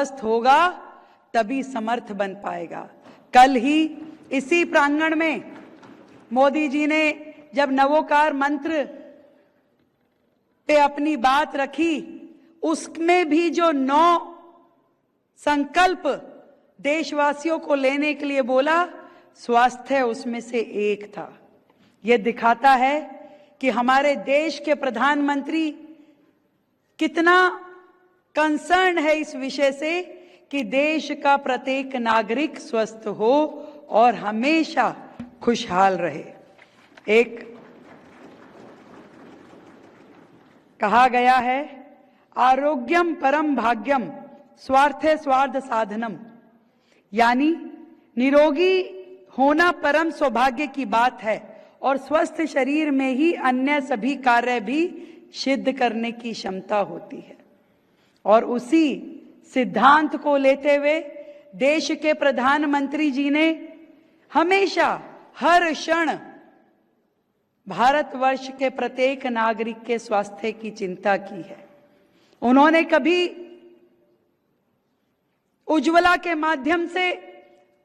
स्वस्थ होगा तभी समर्थ बन पाएगा। कल ही इसी प्रांगण में मोदी जी ने जब नवोकार मंत्र पे अपनी बात रखी, उसमें भी जो 9 संकल्प देशवासियों को लेने के लिए बोला, स्वास्थ्य उसमें से एक था। यह दिखाता है कि हमारे देश के प्रधानमंत्री कितना कंसर्न है इस विषय से कि देश का प्रत्येक नागरिक स्वस्थ हो और हमेशा खुशहाल रहे। एक कहा गया है, आरोग्यम परम भाग्यम स्वार्थे स्वार्थ साधनम, यानी निरोगी होना परम सौभाग्य की बात है और स्वस्थ शरीर में ही अन्य सभी कार्य भी सिद्ध करने की क्षमता होती है। और उसी सिद्धांत को लेते हुए देश के प्रधानमंत्री जी ने हमेशा हर क्षण भारतवर्ष के प्रत्येक नागरिक के स्वास्थ्य की चिंता की है। उन्होंने कभी उज्ज्वला के माध्यम से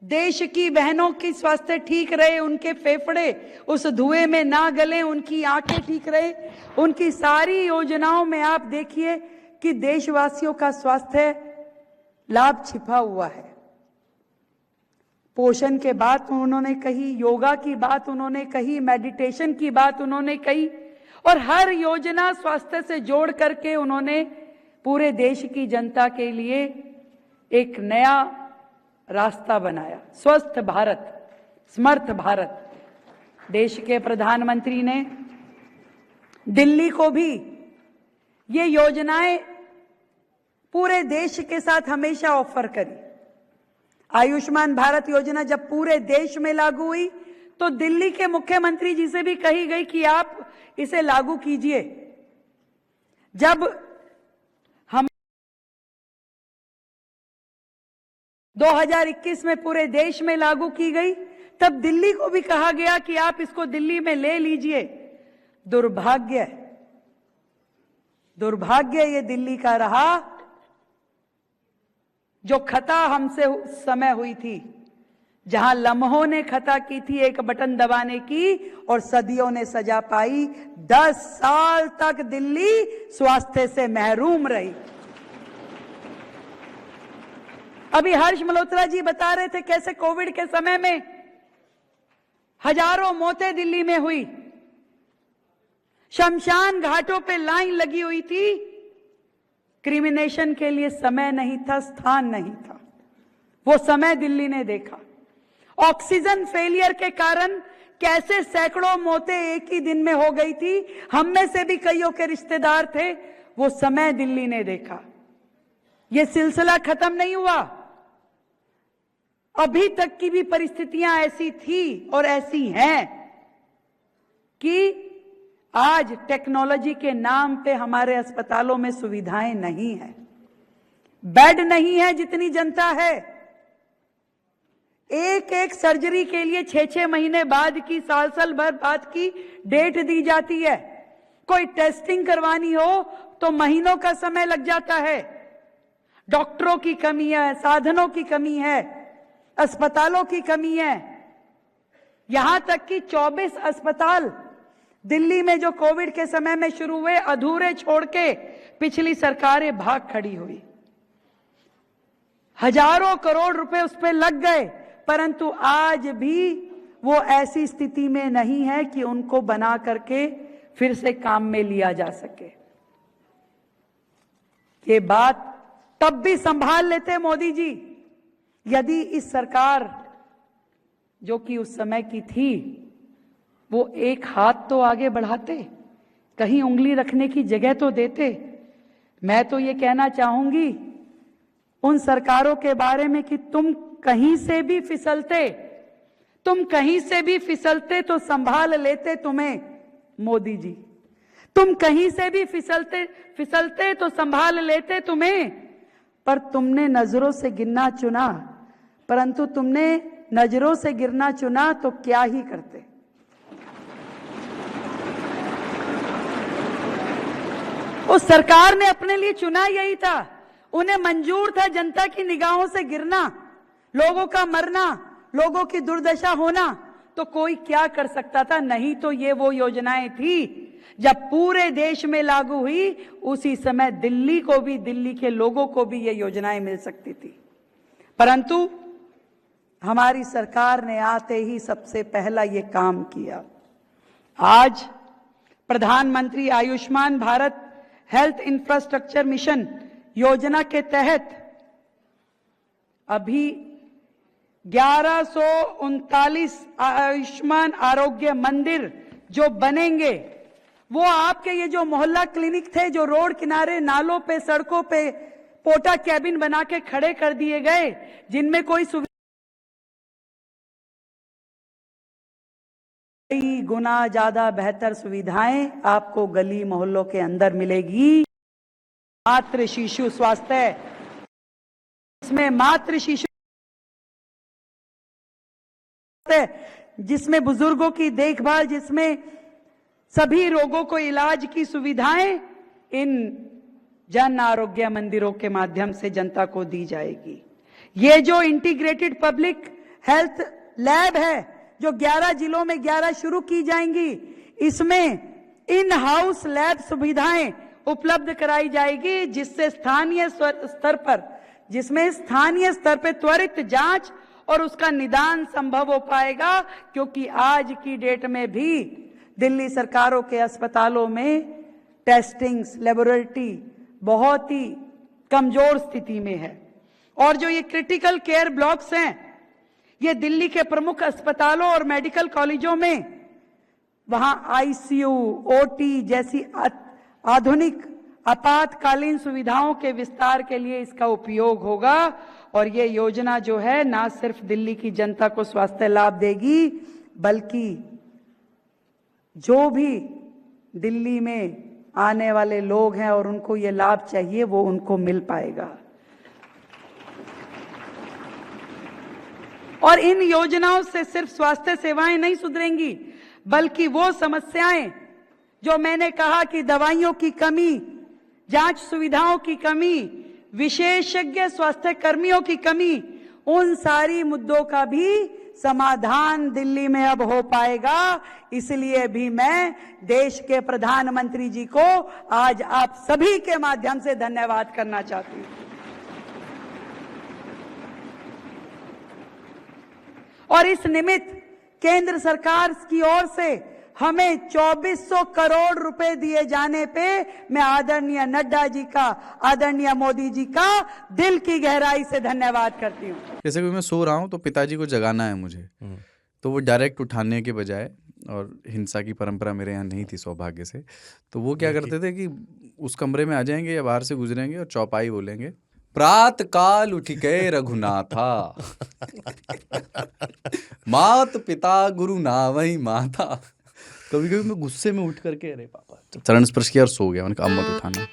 देश की बहनों की स्वास्थ्य ठीक रहे, उनके फेफड़े उस धुएं में ना गले, उनकी आंखें ठीक रहे, उनकी सारी योजनाओं में आप देखिए कि देशवासियों का स्वास्थ्य लाभ छिपा हुआ है। पोषण के बात उन्होंने कही, योगा की बात उन्होंने कही, मेडिटेशन की बात उन्होंने कही और हर योजना स्वास्थ्य से जोड़ करके उन्होंने पूरे देश की जनता के लिए एक नया रास्ता बनाया। स्वस्थ भारत, समर्थ भारत। देश के प्रधानमंत्री ने दिल्ली को भी ये योजनाएं पूरे देश के साथ हमेशा ऑफर करी। आयुष्मान भारत योजना जब पूरे देश में लागू हुई तो दिल्ली के मुख्यमंत्री जी से भी कही गई कि आप इसे लागू कीजिए। जब हम 2021 में पूरे देश में लागू की गई तब दिल्ली को भी कहा गया कि आप इसको दिल्ली में ले लीजिए। दुर्भाग्य ये दिल्ली का रहा, जो खता हमसे उस समय हुई थी, जहां लम्हों ने खता की थी एक बटन दबाने की और सदियों ने सजा पाई। 10 साल तक दिल्ली स्वास्थ्य से महरूम रही। अभी हर्ष मल्होत्रा जी बता रहे थे कैसे कोविड के समय में हजारों मौतें दिल्ली में हुई, शमशान घाटों पे लाइन लगी हुई थी। क्रिमिनेशन के लिए समय नहीं था, स्थान नहीं था, वो समय दिल्ली ने देखा। ऑक्सीजन फेलियर के कारण कैसे सैकड़ों मौतें एक ही दिन में हो गई थी, हम में से भी कईयों के रिश्तेदार थे, वो समय दिल्ली ने देखा। ये सिलसिला खत्म नहीं हुआ, अभी तक की भी परिस्थितियां ऐसी थी और ऐसी हैं कि आज टेक्नोलॉजी के नाम पे हमारे अस्पतालों में सुविधाएं नहीं है, बेड नहीं है जितनी जनता है। एक सर्जरी के लिए 6-6 महीने बाद की, साल भर बाद की डेट दी जाती है। कोई टेस्टिंग करवानी हो तो महीनों का समय लग जाता है। डॉक्टरों की कमी है, साधनों की कमी है, अस्पतालों की कमी है। यहां तक कि 24 अस्पताल दिल्ली में जो कोविड के समय में शुरू हुए, अधूरे छोड़ के पिछली सरकारें भाग खड़ी हुई। हजारों करोड़ रुपए उस पर लग गए, परंतु आज भी वो ऐसी स्थिति में नहीं है कि उनको बना करके फिर से काम में लिया जा सके। ये बात तब भी संभाल लेते मोदी जी, यदि इस सरकार जो कि उस समय की थी वो एक हाथ तो आगे बढ़ाते, कहीं उंगली रखने की जगह तो देते। मैं तो ये कहना चाहूंगी उन सरकारों के बारे में कि तुम कहीं से भी फिसलते तो संभाल लेते तुम्हें मोदी जी। तुम कहीं से भी फिसलते तो संभाल लेते तुम्हें, पर तुमने नजरों से गिरना चुना, परंतु तुमने नजरों से गिरना चुना तो क्या ही करते। उस सरकार ने अपने लिए चुना यही था। उन्हें मंजूर था जनता की निगाहों से गिरना, लोगों का मरना, लोगों की दुर्दशा होना, तो कोई क्या कर सकता था? नहीं तो ये वो योजनाएं थी जब पूरे देश में लागू हुई, उसी समय दिल्ली को भी, दिल्ली के लोगों को भी ये योजनाएं मिल सकती थी। परंतु हमारी सरकार ने आते ही सबसे पहला ये काम किया। आज प्रधानमंत्री Ayushman Bharat health infrastructure mission योजना के तहत अभी 1139 आयुष्मान आरोग्य मंदिर जो बनेंगे, वो आपके ये जो मोहल्ला क्लिनिक थे, जो रोड किनारे, नालों पे, सड़कों पे पोटा कैबिन बना के खड़े कर दिए गए, जिनमें कोई सुविधा, कई गुना ज्यादा बेहतर सुविधाएं आपको गली मोहल्लों के अंदर मिलेगी। मातृ शिशु स्वास्थ्य, इसमें मातृ शिशु, जिसमें बुजुर्गों की देखभाल, जिसमें सभी रोगों को इलाज की सुविधाएं इन जन आरोग्य मंदिरों के माध्यम से जनता को दी जाएगी। ये जो इंटीग्रेटेड पब्लिक हेल्थ लैब है, जो 11 जिलों में 11 शुरू की जाएंगी, इसमें इन हाउस लैब सुविधाएं उपलब्ध कराई जाएगी, जिससे स्थानीय स्तर पर त्वरित जांच और उसका निदान संभव हो पाएगा। क्योंकि आज की डेट में भी दिल्ली सरकारों के अस्पतालों में टेस्टिंग्स, लेबोरेटरी बहुत ही कमजोर स्थिति में है। और जो ये क्रिटिकल केयर ब्लॉक्स हैं, ये दिल्ली के प्रमुख अस्पतालों और मेडिकल कॉलेजों में, वहां आईसीयू, ओटी जैसी आधुनिक आपातकालीन सुविधाओं के विस्तार के लिए इसका उपयोग होगा। और ये योजना जो है, ना सिर्फ दिल्ली की जनता को स्वास्थ्य लाभ देगी, बल्कि जो भी दिल्ली में आने वाले लोग हैं और उनको ये लाभ चाहिए, वो उनको मिल पाएगा। और इन योजनाओं से सिर्फ स्वास्थ्य सेवाएं नहीं सुधरेंगी, बल्कि वो समस्याएं जो मैंने कहा कि दवाइयों की कमी, जांच सुविधाओं की कमी, विशेषज्ञ स्वास्थ्य कर्मियों की कमी, उन सारी मुद्दों का भी समाधान दिल्ली में अब हो पाएगा। इसलिए भी मैं देश के प्रधानमंत्री जी को आज आप सभी के माध्यम से धन्यवाद करना चाहती हूं। और इस निमित्त केंद्र सरकार की ओर से हमें 2400 करोड़ रुपए दिए जाने पे मैं आदरणीय नड्डा जी का, आदरणीय मोदी जी का दिल की गहराई से धन्यवाद करती हूँ। जैसे कि मैं सो रहा हूँ तो पिताजी को जगाना है मुझे, तो वो डायरेक्ट उठाने के बजाय, और हिंसा की परंपरा मेरे यहाँ नहीं थी सौभाग्य से, तो वो क्या करते थे कि उस कमरे में आ जाएंगे या बाहर से गुजरेंगे और चौपाई बोलेंगे, प्रात काल उठ गए रघुनाथा, मात पिता गुरु नावई माता। कभी कभी मैं गुस्से में उठ करके, अरे पापा, चरण स्पर्श किया और सो गया। मैंने कहा मत उठाना।